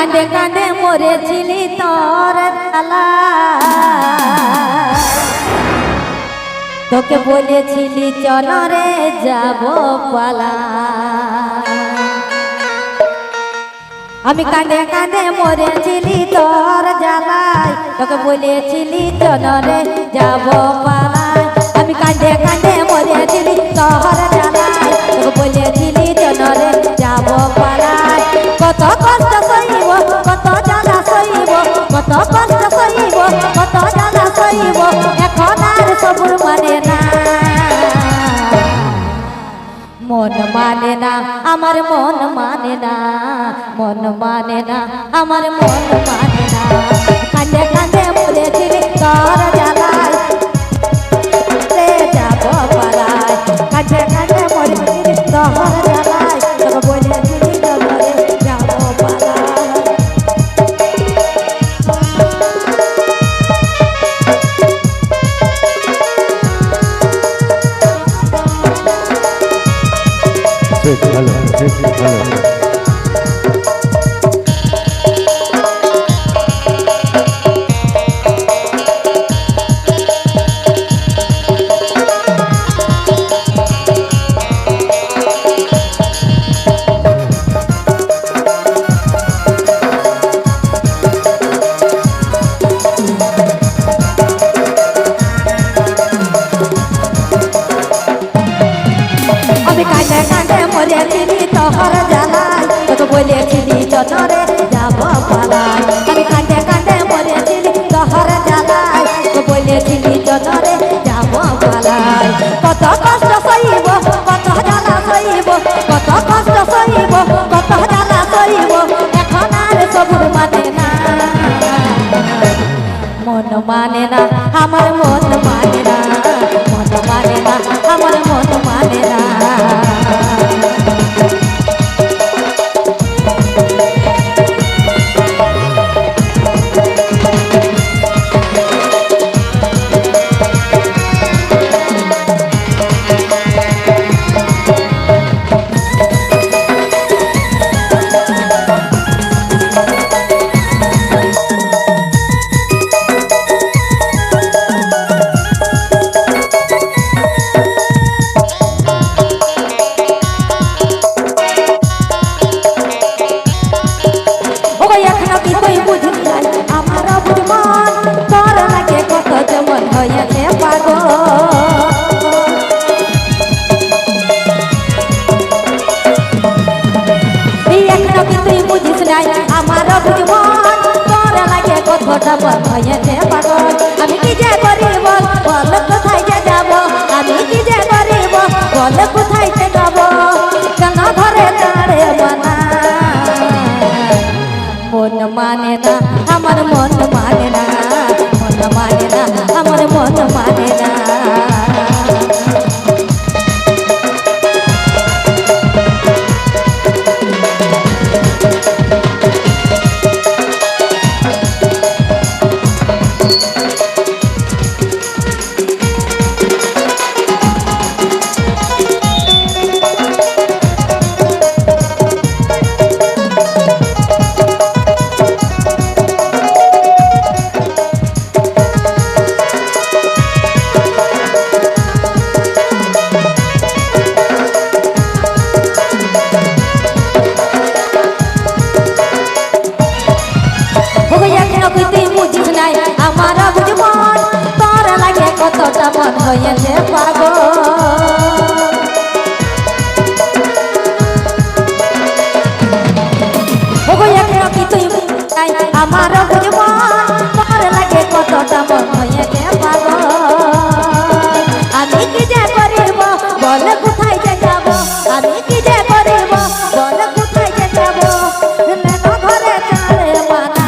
কাঁদে কাঁদে মরেছিলি তোর জ্বালা তোকে বলেছিলি চল রে যাব পালা আমি কাঁদে কাঁদে মরেছিলি তোর জ্বালায় তোকে বলেছিলি চল রে যাব পালায় আমি কাঁদে কাঁদে মরেছিলি তোর জ্বালায় তোকে বলেছিলি চল রে যাব পালায় কত কষ্ট সইব কত জ্বালা সইব কত কষ্ট সইব কত জ্বালা সইব এখন আর সবুর মানে না মন মানে না আমার মন মানে না মন মানে না আমার মন মানে না কাঁদে কাঁদে মরেছিলি তোর জ্বালায় রে যাব পালায় কাঁদে কাঁদে মরেছিলি তোর জ্বালায় তোকে বলেছিলি চল রে যাব পালায় ভালো ভালো আমি কাঁদে কাঁদে মরেছিলি তোর জ্বালায় তোকে বলেছিলি চল রে যাব পালায় আমি কাঁদে কাঁদে মরেছিলি তোর জ্বালায় তোকে বলেছিলি চল রে যাব পালায় কত কষ্ট সইব কত জ্বালা সইব কত কষ্ট সইব কত জ্বালা সইব এখন আর সবুর মানে না মন মানে না আমার মন মানে না মন মানে না আমার মন মানে না হয়েছে পাগল একটা কি তুই বুঝিস নাই আমার বুঝমন তোর লাগে কথাটা মন হয়েছে পাগল আমি কি যে করি বল বল কোথায় যে যাব আমি কি যে করি বল কোথায় যে যাব কেন ঘরে দাঁড়ে বানা মন মানে না আমার মন মানে না মন মানে না আমার মন মানে না কতটা মন হয়েছে পাগল আমার তোর লাগে কতটা মন হয়েছে পাগল আমি কি যে করিব বল কোথায় যে যাব আমি কি যে করিব বল কোথায় যে যাব ঘরে চালে মানা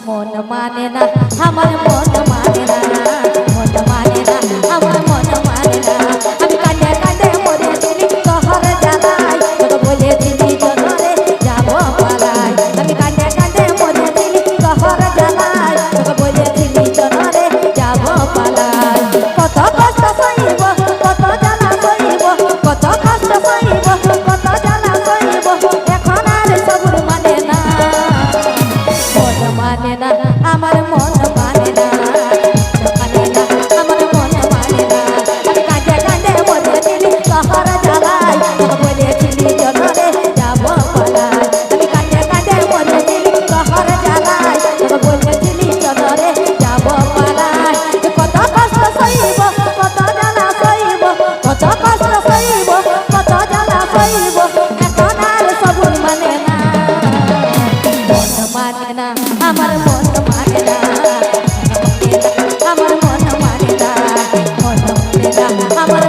মন মানে না আমার মন মানে না মন মানে না আমার মন মানে না আমি কাঁদে কাঁদে মরেছিলি তোর জ্বালায় তোকে বলেছিলি চল রে যাব পালায় আমি কাঁদে কাঁদে মরেছিলি তোর জ্বালায় তোকে বলেছিলি চল রে যাব পালায় কত কষ্ট সইব কত জ্বালা সইব কত কষ্ট সইব কত জ্বালা সইব এখন আর সবুর আমার